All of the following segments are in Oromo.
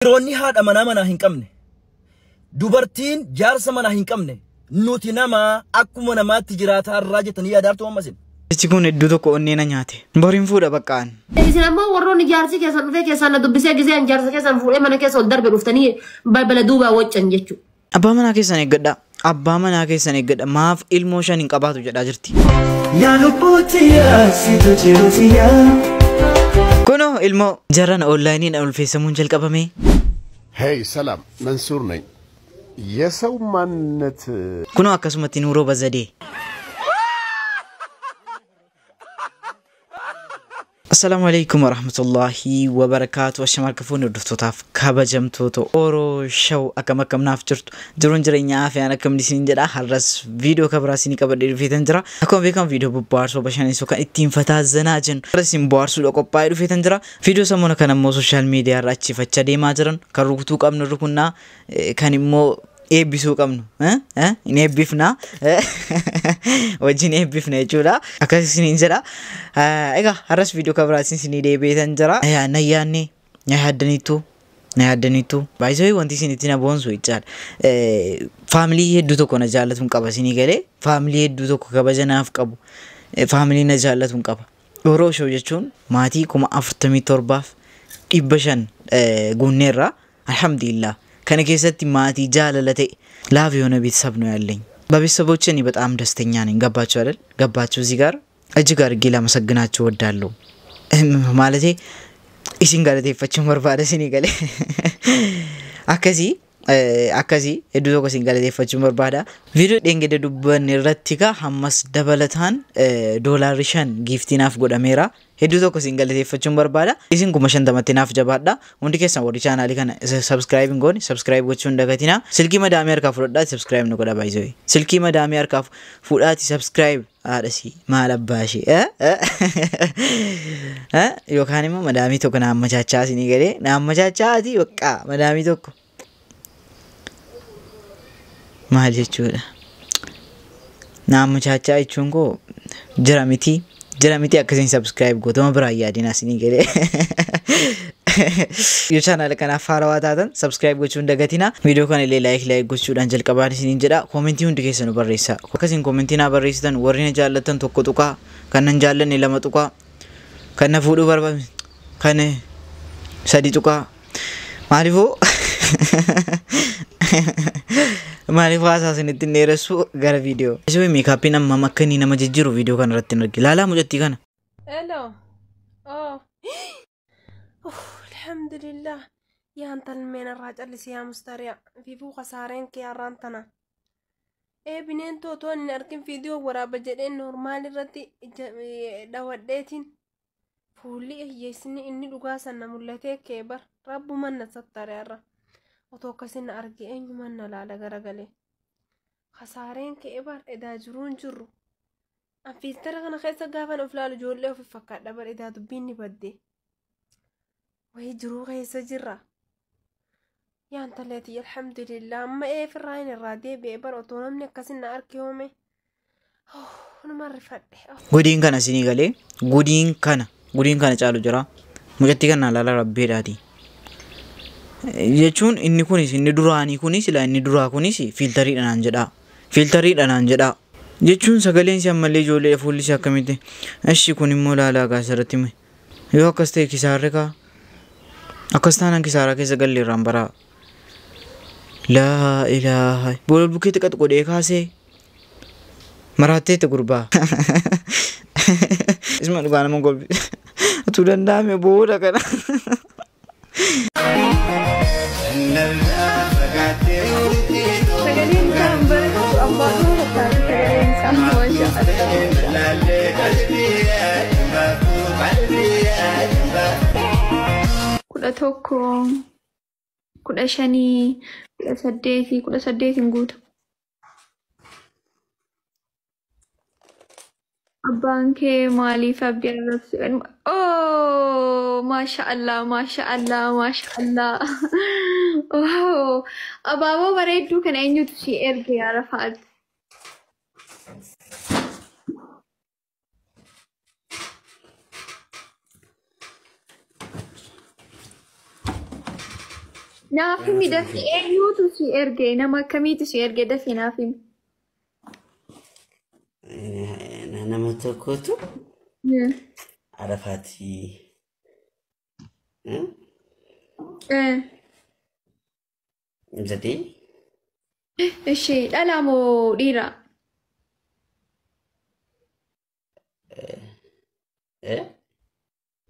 Roonni haadha manaa hin qabne dubartiin jaarsa manaa hin qabne nuti nama akkuma namaatti jiraata har'aa jettanii yaadaartu ammasin. Ichi kun iddoo tokko onneen nyaate. Boriin fuudha baqqaan. Isin ammoo warroonni jaarsi keessan dhufee keessan na dubbisee giseen jaarsa keessan fuudhee mana keessa ol darbe dhuftanii balbala duubaa waccan jechuudha. Abbaa manaa keessan eeggadha. Abbaa manaa keessan eeggadha. Maaf ilmoo shan hin qabaatu jedhaa jirti. Yaa lubbuutiyaa situ jiruutiyaa. Kuno ilmoo jaran onlaayiniin ulfeessamuun jalqabame. Hey ሰላም መንሱር ነኝ የሰው ማንነት Kuno akkasumatti nuuroo bazadee. Assalamu alaikum warahmatullahi wabarakatuh. Ashamal kafuun hordoftotaaf kabajamtoota Oro Show akkam naaf jirtu. Jiruun jireenyaa fi aan akkam isin jedha. Har'as viidiyoo kabraa isin qabadhee dhufeetan jira. Akkuma beekamu viidiyoo bobbaarsoo bashannansiisoo kan ittiin fataazanaa jennu. Har'as isin bohaarsuudha qophaa'ee dhufeetan jira. Viidiyoo sammuna kan ammoo sooshaal miidiyaa irra achiifachaa deemaa jiran kan rukutuu qabnu rukunnaa kan immoo eebbisuu qabnu in eebbifna wajjin eebbifna jechuudha akkas isiniin jedha. Egaa har'as viidiyoo kabraa isinii deebi'eetan jira. Na yaaddaniitu baay'isoo wanti isin ittiin aboonsu jechaadha. Faamilii hedduu tokko na jaallatuun qaba isinii galee faamilii hedduu tokko kabajanaaf qabu faamilii na jaallatuun qaba. Oro Show jechuun maatii 47,500 guunneerra alhamdulillah. Kana keessatti maatii jaalala ta'e laaf የሆነ ቤተሰብ ነው ያለኝ በቤተሰቦቼ እኔ በጣም ደስተኛ ነኝ ገባችሁ አይደል ገባችሁ እዚህ ጋር እጅግ አድርጌ ላመሰግናችሁ እወዳለሁ ማለቴ ኢሲን ገለቴፈችን ወርባደ ሲኒ ገለ akkasi hedduu tokko isin galateeffachuun barbaada. Viidiyoo dheengede dubban irratti ka hammas dabalataan doolaarri 5 giiftiinaaf godhameera. Hedduu tokko isin galateeffachuun barbaada. Isin 50 naaf jabaadha. Hundi keessan warri chaanaalii kana subscribe goone subscribe gochuun dagatina. Silkii madaamii harkaa fudhadhaati subscribe nu godha baay'isoo. Silkii madaamii harkaa fudhaati subscribe haadhasi maal abbaashi yookaan immoo madaamii tokko naamma chaachaa isinii galee naamma chaachaati yookaan madaamii tokko maal jechuudha naamma chaachaa jechuun koo jira miti akkasiin subscribe gootama biraa yaadina isinii galee yoo channel kanaaf haarawaa taatan subscribe gochuun dagatina. Viidiyoo kana illee like gochuudhaan jalqabaan isiniin jedha. Koomentii hundi keessan nu barreessaa. Akkasiin koomentii naa barreessitan warri na jaallatan tokko tuqaa kan nan jaallanne lama tuqaa kan na fuudhuu barbaadu kan sadi tuqaa maaliif haasaasin ittiin dheeressu gara viidiyoo. Isoo meekaappiin amma akka inni nama jijjiiru viidiyoo kana irratti hin argi. Laalaa mucattii kana. Hello. Oh. Alhamdulillah. Yaan talmeen irraa callisee yaa mustariya. Fifuu khasaareen kee har'aan tana. Bineen tootoo hin argin viidiyoo waraaba jedheen normaal irratti dhawadheetiin fuulli hiyyeessini inni dhugaa sanna mul'atee kee bar rabbuman na sattare irra. Otoo akkasin na arge eenyuman na laala garagalee. Khasaareen kee bar edaa jiruun jirru. Anfiiltara kana keessa gaafan of laalu ijoollee ofi fakkaadha bar edaa dubbiin ni baddee. Wayii jiruu keessa jirra. Yaan taleetii alhamdulillah amma firraa hin irraa deebi'ee bar otoo namni akkasin na arge hoome. Numa rifadhe. Gudiin kana isinii galee gudiin kana caalu jira. Mucattii kana laala rabbeedhaati. Jechuun inni kunis inni duraanii kunis ila inni duraa kunis fiiltariidhaan jedha. Jechuun sagaleen si ammallee ijoollee fuulli si akkamitti ashi kun immoo laalaa gaasarratti mee yoo akkas ta'e kisaarre kaa akkas taanaan kisaaraa keessa galleerraan baraa laa ilaaha boolol bukkeetti qaxu godhee kaasee maraatteetti gurbaa isma dhugaa nama golbi atuu danda'ame booda kana. Kuda tokko, kuda shanii, kuda saddeetiin guuta. Abbaan kee maaliif abdii arrabsu? Oh, maashaallah. Wow, abaaboo bareedduu kana eenyutu si erge yaa Rafaat? Naafimi dafii eenyuutu si erge? Nama akkamiitu si erge dafii naafimi? nama tokkotu Arafati jadi Ishi dhala moo dhiira?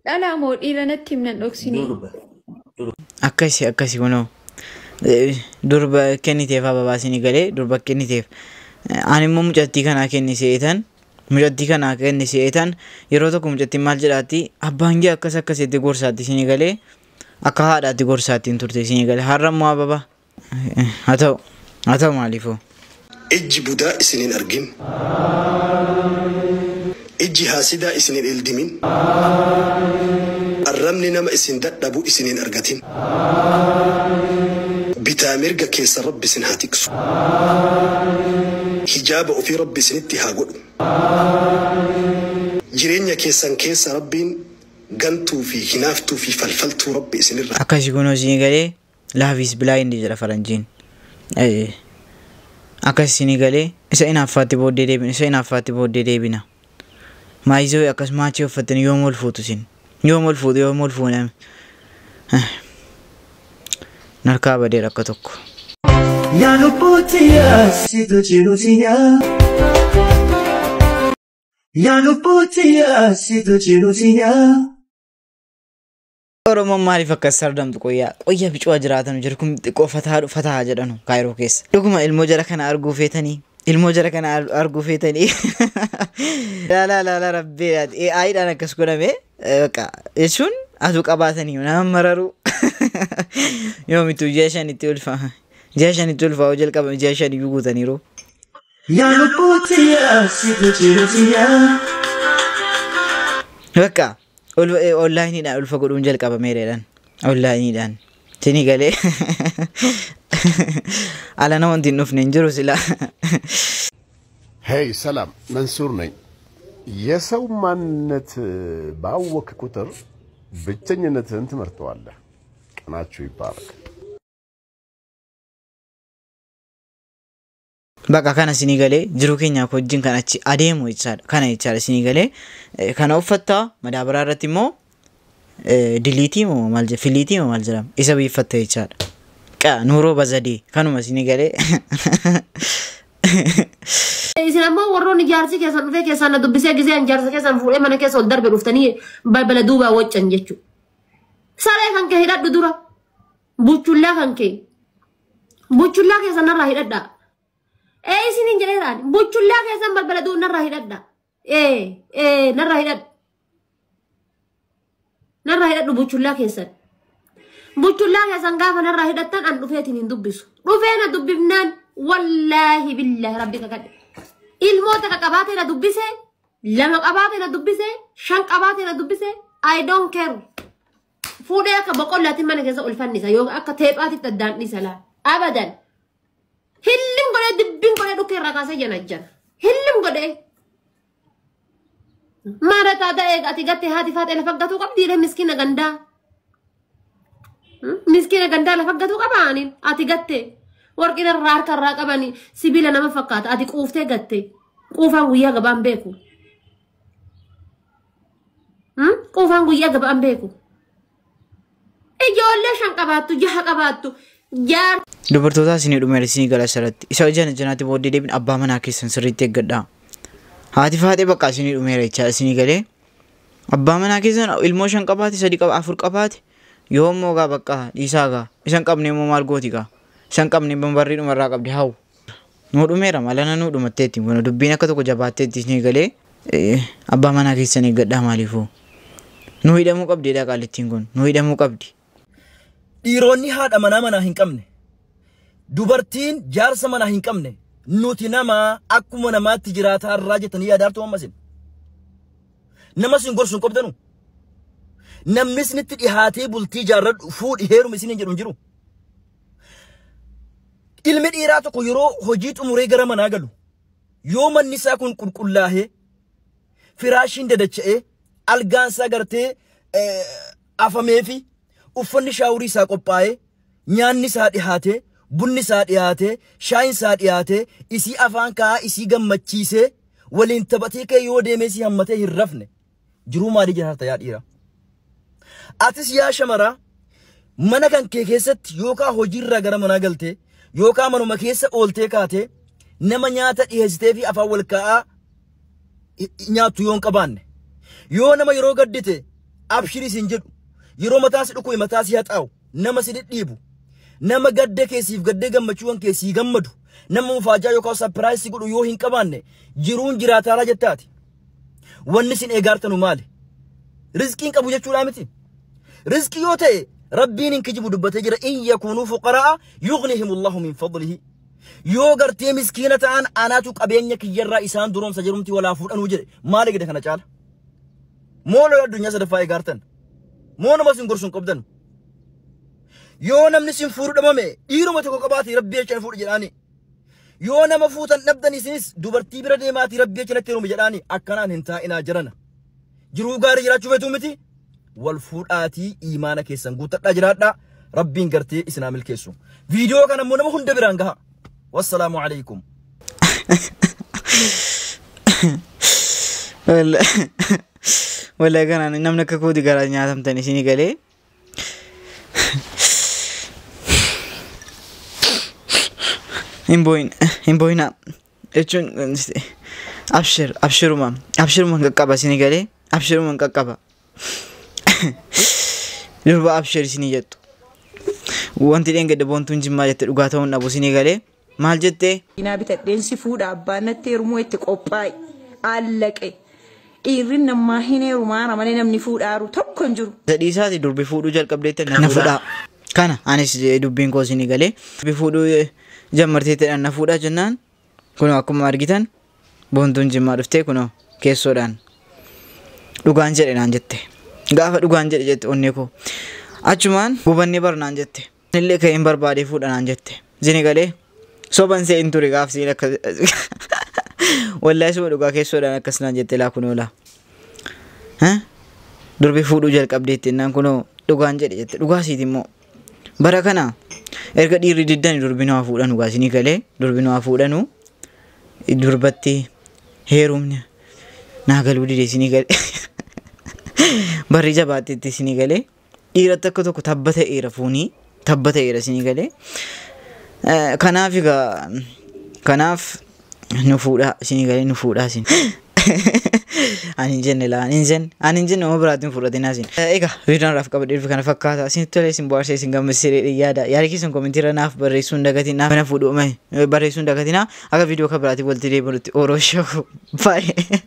Dhala moo dhiira natti himnan dhoksini? akkasi kunoo durba kenniteef ababaasini galee durba kenniteef ani immoo mucattii kanaa kenniseetan yeroo tokko mucattiin maal jedhaatti abbaan kee akkasitti gorsaatti isinii galee akka haadhaatti gorsaatti hin turte isinii galee har'a immoo ababa haa ta'u maaliifoo ijji budaa isiniin argin ijji haasidaa isiniin ildimin arrabni nama isin dadhabu isiniin argatin bitaa mirga keessa rabbi isin haa tiksu hijaaba ofii rabbi isinitti haa godhu jireenya keessan keessa rabbiin gantuu fi hinaaftuu fi falfaltuu rabbi isinirra akkasi kunoo isinii galee laafis blind jedha faranjiin akkas isinii galee isa inaaffaatti booddee deebina maayizoo akkas maachii uffatanii yoom ol fuutu isin yoom ol fuuname narkaa badeera akka tokko yaa lubbuutti yaasitu jiruutiya yaa lubbuutti yaasitu jiruutiya Oromoon maaliif akkas sardamtu qoyyaa bicuu jiraatan jiru kun xiqqoo fataa jedhanu kaayiroo keessa dhuguma ilmoo jara kana arguu feetanii laala rabbeedhaati aayidhaan akkas godhame jechuun asuu qabaatanii nama mararu yoomitu ji'a shanitti ulfaa jalqabame ji'a shaniyyuu guutaniiru yaa lubbuutti yaasitu jiruutiya bakka onlaayiniidhaan ulfa godhuun jalqabameereedhaan onlaayiniidhaan isinii galee ala nama wanti hin dhufne hin jiru sila ሄይ ሰላም መንሱር ነኝ። የሰው ማንነት ባወክ ቁጥር ብቸኝነትን ትመርጠዋለህ። ቀናችሁ ይባረክ። Bakka kana isinii galee jiruu keenya wajjin kan achi adeemu jechaadha. Kana jechaadha isinii galee kana uffattaa madaabaraa irratti immoo diliitii moo maal jedhama filiitii moo maal jedhama isa biiffatta jechaadha. Nuuroo bazadii kanuma isinii galee isin ammoo warroonni jaarsi keessan dhufee keessan na dubbisee giseen jaarsa keessan fuudhee mana keessa ol darbe dhuftanii balbala duubaa waccan jechuudha. Saree kan kee hidhadhu dura buchullaa kan kee buchullaa keessan narraa hidhadhaa. Isinin jedheeraan buchullaa keessan balbala duubaa narraa hidhadhaa. Narraa hidhadhu buchullaa keessan. Buchullaa keessan gaafa narraa hidhattan an dhufeetiin hin dubbisu. Dhufee na dubbifnaan wallaahi billaahi rabbi kakadhe. Ilmoota qabaatee na dubbise, lama qabaatee na dubbise, shan qabaatee na dubbise, I don't care. Fuudhee akka boqqollaatiin mana keessa ol fannisa yoo akka teephaatitti addaan dhiisa laal. Abadan. Hillim godhee dibbiin godhee dhukkee irraa kaasee janajjana. Hillim godhee. Maara taata ati gattee haati faatee lafa gatuu qabdiidhe miskiina gandaa. Miskiina gandaa lafa gatuu qabaaniin ati gattee. Warqina irraa harka irraa qabanii sibiila nama fakkaata ati quuftee gattee. Quufaan guyyaa gabaan beeku. Quufaan guyyaa gabaan beeku. Ijoollee shan qabaattu jaha qabaattu. Dubartoota isinii dhumeera isinii gala asirratti isa ijaan janaatti booddee deebiin abbaa manaa keessan sirriitti eeggadhaa. Haati faatee bakka isinii dhumeera jecha isinii galee abbaa manaa keessan ilmoo shan qabaate sadii qaba afur qabaate yoo immoo gaa bakka dhiisaa gaa isan qabne immoo maal gooti gaa isan qabne bambarrii dhumarraa qabdi hawu. Nuu dhumeera malana nuu dhumatteetti kun dubbiin akka tokko jabaatteetti isinii galee abbaa manaa keessan eeggadhaa maaliifuu. Nuu hidhamuu qabdiidha qaalittiin kun nuu hidhamuu qabdi. Dhiironni haadha manaa hin qabne. Dubartiin jaarsa manaa hin qabne. Nuti nama akkuma namaatti jiraataa irraa jettanii yaadaartu ammasin. Nama sin gorsuun qabdanu. Namni isinitti dhihaatee bultii jaarradhu fuudhi heeruma isiniin jedhu hin jiru. Ilmi dhiiraa tokko yeroo hojii xumuree gara manaa galu yoo manni isaa kun qulqullaa'ee firaashiin dadacha'ee algaan isaa gartee afamee fi uffanni shaawurii isaa qophaa'ee nyaanni isaa dhiyaate bunni isaa dhiyaate shaayin isaa dhiyaate isii afaan kaa isii gammachiisee waliin taphatee kee yoo deemee si hammatee hin rafne jiruu maalii jiraata yaa dhiira atis yaa shamara mana kan kee keessatti yookaan hojiirra gara manaa galtee yookaan manuma keessa ooltee kaatee nama nyaata dhiyeessitee fi afaan wal kaa'aa nyaatu yoon qabaanne yoo nama yeroo gaddite abshirii sin jedhu yeroo mataas dhukkuu mataas haxaa'u nama si dhidhiibu nama gadde keessiif gaddee gammachuun keessii gammadu nama mufaajaa yookaan surprise godhu yoo hin qabaanne jiruun jiraataara jettaati wanni sin eegartanu maali rizqiin qabu jechuudha miti rizqi yoo ta'e rabbiin hin kijibu dubbatee jira in yakunu fuqaraa yughnihimullahu min fadlihi yoo gartee miskiina ta'an anaatu qabeenya kiyyarraa isaan duroomsa jirumti walaa fuudhanuu jedhe maali gida kana caala moolo addunyaa sadaffaa eegartan moo nama sin gorsuun qabdan yoo namni sin fuudhu dhabame dhiiruma tokko qabaati rabbii jechaan fuudhu jedhaani yoo nama fuutan dhabdan isinis dubartii bira deemaati rabbii jechaan heerumu jedhaani akkanaan hin taa'inaa jirana jiruu gaarii jiraachuu feetuu miti wal fuudhaatii iimaana keessan guuttadhaa jiraadhaa rabbiin gartee isinaa milkeessu viidiyoo kana immoo nama hunda biraan gaha wassalaamu alaikum wala kanaan namni akka kooti garaa nyaatamtan isinii galee hin boo'ina jechuun abshiruma qaqqaba isinii galee abshiruma qaqqaba durba abshir isinii jettu wanti dheengadde boontuun jimmaa jette dhugaa ta'uun dhabu isinii galee maal jettee Inaa bitadheen si fuudha abbaan natti heerumuu itti qophaa'e allaqe dhiirri namaa hin heerumaara malee namni fuudhaaru tokko hin jiru. Sadhiisaati durbi fuudhuu jalqabdeetti na fuudhaa. Kana anis dubbiin koo isinii galee durbi fuudhuu jammarteettidhaan na fuudhaa jennaan kunoo akkuma argitan boontuun jimmaa dhuftee kunoo keessoodhaan dhugaan jedhe naan jette gaafa dhugaan jedhe jette onnee koo achumaan hubanni barnaan jette illee ka'een barbaadee fuudha naan jette isinii galee soban see hin ture gaafsiin akka wallahi suma dhugaa keessoodhaan akkas naan jette laa kunoo laa durbi fuudhuu jalqabdeetti naan kunoo dhugaan jedhe jette dhugaa siiti immoo bara kana erga dhiirri diddani durbi nama fuudhanu gaa isinii galee durbi nama fuudhanu durbatti heerumni naa galuu dide isinii galee barri jabaatteetti isinii galee dhiiratti akka tokko tabba ta'eera fuunii tabba ta'eera isinii galee kanaaf nu fuudhaa isinii galee nu fuudhaa isin ani hin jenne laa ani hin jenne nama biraatiin fudhatinaa isin egaa viidiyoon raaf qabadheef kana fakkaata isin tolee isin bohaarsee isin gammachiisee yaada keessan koomentiirra naaf barreessuun dagatiin naaf mana fuudhu barreessuun dagatinaa akka viidiyoo kan biraatiin walitti deebinutti oroo shoo baay'ee